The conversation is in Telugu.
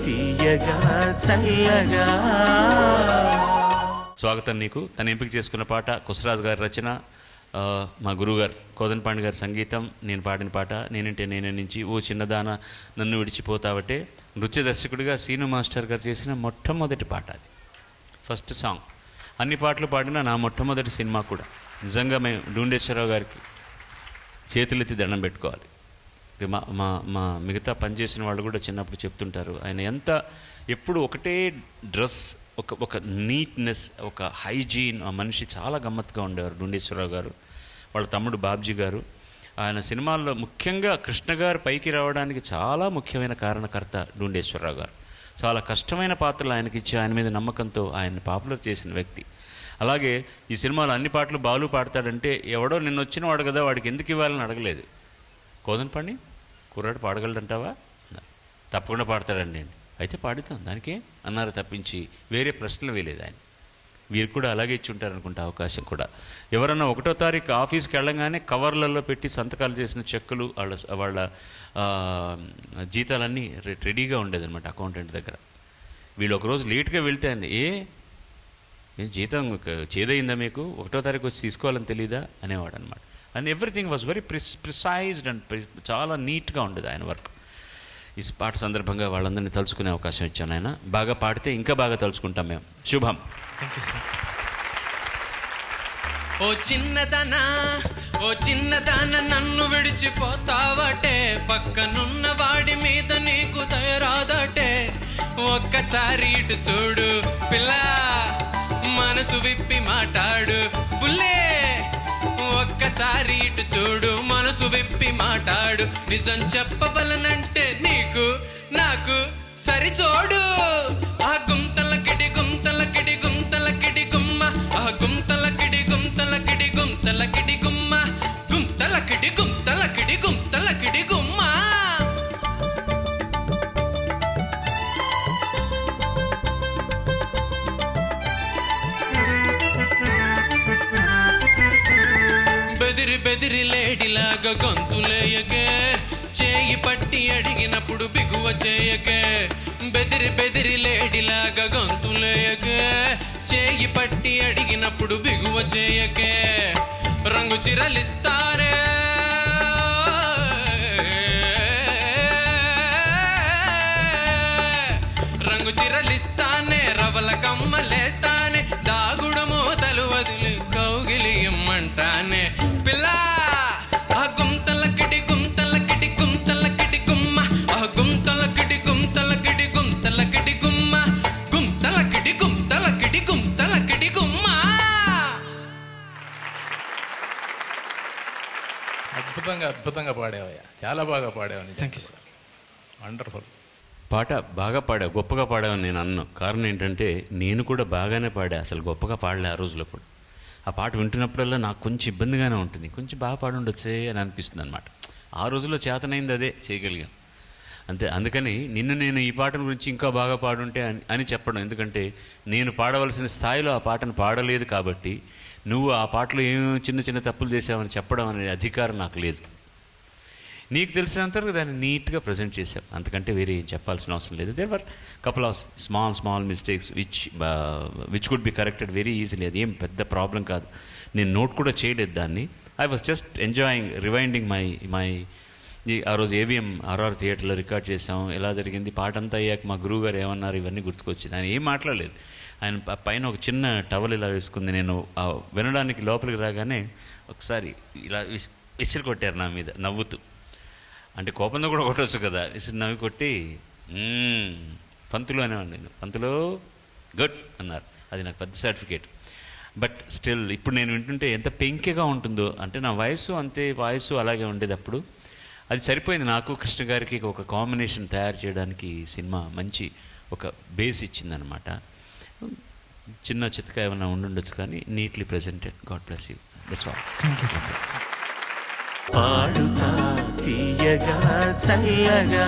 తీయగా చల్లగా. స్వాగతం నీకు. తను ఎంపిక చేసుకున్న పాట కుసరాజు గారి రచన, మా గురువుగారు కోదండపాండి గారి సంగీతం, నేను పాడిన పాట నేనంటే నేనే నుంచి ఓ చిన్నదాన నన్ను విడిచిపోతావటే. నృత్య దర్శకుడిగా సీను మాస్టర్ గారు చేసిన మొట్టమొదటి పాట అది, ఫస్ట్ సాంగ్. అన్ని పాటలు పాడిన నా మొట్టమొదటి సినిమా కూడా. నిజంగా మేము డూండేశ్వరరావు గారికి చేతులెత్తి దండం పెట్టుకోవాలి. మా మిగతా పనిచేసిన వాళ్ళు కూడా చిన్నప్పుడు చెప్తుంటారు, ఆయన ఎంత ఎప్పుడు ఒకటే డ్రెస్, ఒక నీట్నెస్, ఒక హైజీన్. ఆ మనిషి చాలా గమ్మత్తుగా ఉండేవారు డూండేశ్వరరావు గారు. వాళ్ళ తమ్ముడు బాబ్జీ గారు ఆయన సినిమాల్లో ముఖ్యంగా కృష్ణ గారు పైకి రావడానికి చాలా ముఖ్యమైన కారణకర్త డూండేశ్వరరావు గారు. చాలా కష్టమైన పాత్రలు ఆయనకి ఇచ్చి ఆయన మీద నమ్మకంతో ఆయన్ని పాపులర్ చేసిన వ్యక్తి. అలాగే ఈ సినిమాలో అన్ని పాటలు బాలు పాడతాడంటే ఎవడో నిన్న వచ్చిన వాడు కదా, వాడికి ఎందుకు ఇవ్వాలని అడగలేదు. కోదండపాండి కుర్రాడు పాడగలడంటావా? తప్పకుండా పాడతాడండి. అయితే పాడుతాం దానికే అన్నారు తప్పించి వేరే ప్రశ్నలు వేయలేదు ఆయన. వీరు కూడా అలాగే ఇచ్చి ఉంటారనుకుంటే అవకాశం కూడా. ఎవరన్నా 1వ తారీఖు ఆఫీస్కి వెళ్ళగానే కవర్లలో పెట్టి సంతకాలు చేసిన చెక్కులు వాళ్ళ జీతాలన్నీ రెడీగా ఉండేదన్నమాట అకౌంటెంట్ దగ్గర. వీళ్ళు ఒకరోజు లేట్గా వెళ్తే అండి, ఏం జీతం చేదయిందా మీకు, 1వ తారీఖు వచ్చి తీసుకోవాలని తెలీదా అనేవాడు అనమాట. And everything was very precised and చాలా నీట్గా ఉండేది ఆయన వర్క్. ఈ పాట సందర్భంగా వాళ్ళందరినీ తలుచుకునే అవకాశం ఇచ్చాను. ఆయన బాగా పాడితే ఇంకా బాగా తలుచుకుంటాం మేము. శుభం. ఓ చిన్నదానా, ఓ చిన్నదాన నన్ను విడిచిపోతావటే, పక్కనున్న వాడి మీద నీకు దయరాదటే. ఒక్కసారి ఇటు చూడు పిల్ల, మనసు విప్పి మాట్లాడు బుల్లే. ఒక్కసారి ఇటు చూడు, మనసు విప్పి మాట్లాడు. నిజం చెప్పవలనంటే నీకు నాకు సరిచోడు. ఆ గుంతలకిడి గుంతలకిడి గుంతలకిడి గుమ్మ, ఆ గుంతలకిడి గుంతలకిడి గుంతలకిడి గుమ్మ, గుంతలకిడి గుంతలకిడి గుంతలకిడి గుమ్మ. బెదిరి బెదిరి లేడిలాగా గొంతులేయకే, చేయి పట్టి అడిగినప్పుడు బిగువ చేయకే. బెదిరి బెదిరి లేడిలాగా గొంతులేయకే, చేయి పట్టి అడిగినప్పుడు బిగువ చేయకే. రంగు చిరలిస్తారే, రంగు చిరలిస్తానే, రవల కమ్మలేస్తానే, దాగుడమో తలు వదిలి కౌగిలి ఇమ్మంటానే పిల్ల. ఆ గుంతలకిడి గుంతలకిడి గుంతలకిడి గుమ్మ, ఆ గుంతలకిడి గుంతలకిడి గుంతలకిడి గుమ్మ, గుంతలకిడి గుంతలకిడి గుంతలకిడి గుమ్మ. అద్భుతంగా పాడావయ్యా, చాలా బాగా పాడావు. Thank you sir, wonderful. పాట బాగా పాడావు, గొప్పగా పాడావని నేను అన్నాను. కారణం ఏంటంటే నేను కూడా బాగానే పాడా, అసలు గొప్పగా పాడలే ఆ రోజులప్పుడు. ఆ పాట వింటున్నప్పుడల్లా నాకు కొంచెం ఇబ్బందిగానే ఉంటుంది, కొంచెం బాగా పాడుండొచ్చే అని అనిపిస్తుంది అనమాట. ఆ రోజుల్లో చేతనైంది అదే చేయగలిగాం అంతే. అందుకని నేను ఈ పాట గురించి ఇంకా బాగా పాడుంటే అని చెప్పడం. ఎందుకంటే నేను పాడవలసిన స్థాయిలో ఆ పాటను పాడలేదు కాబట్టి, నువ్వు ఆ పాటలో ఏం చిన్న చిన్న తప్పులు చేసావని చెప్పడం అనే అధికారం నాకు లేదు. నీకు తెలిసినంతవరకు దాన్ని నీట్గా ప్రజెంట్ చేసాం, అంతకంటే వేరే ఏం చెప్పాల్సిన అవసరం లేదు. There were couple of small mistakes which could be corrected very easily. అది ఏం పెద్ద ప్రాబ్లం కాదు. నేను నోట్ కూడా చేయలేదు దాన్ని. I was just enjoying rewinding my ఆ రోజు AVM RR థియేటర్లో రికార్డ్ చేసాం. ఎలా జరిగింది పాట అంతా అయ్యాక మా గురువు గారు ఏమన్నారు ఇవన్నీ గుర్తుకొచ్చింది. ఆయన ఏం మాట్లాడలేదు. ఆయన పైన ఒక చిన్న టవల్ ఇలా వేసుకుంది. నేను వినడానికి లోపలికి రాగానే ఒకసారి ఇలా విసిరి కొట్టారు నా మీద నవ్వుతూ. అంటే కోపంతో కూడా కొట్టవచ్చు కదా, విసిరి నవ్వి కొట్టి పంతులు అనేవాడిని నేను. పంతులు గుడ్ అన్నారు. అది నాకు పెద్ద సర్టిఫికేట్. బట్ స్టిల్ ఇప్పుడు నేను వింటుంటే ఎంత పెంకిగా ఉంటుందో. అంటే నా వయసు అంతే, వాయిస్ అలాగే ఉండేది అప్పుడు. అది సరిపోయింది నాకు. కృష్ణ గారికి ఒక కాంబినేషన్ తయారు చేయడానికి సినిమా మంచి ఒక బేస్ ఇచ్చిందనమాట. చిన్న చితక ఏమైనా ఉండుండొచ్చు కానీ neatly presented. God bless you. That's all. Thank you sir. పాడుతా తీయగా చల్లగా.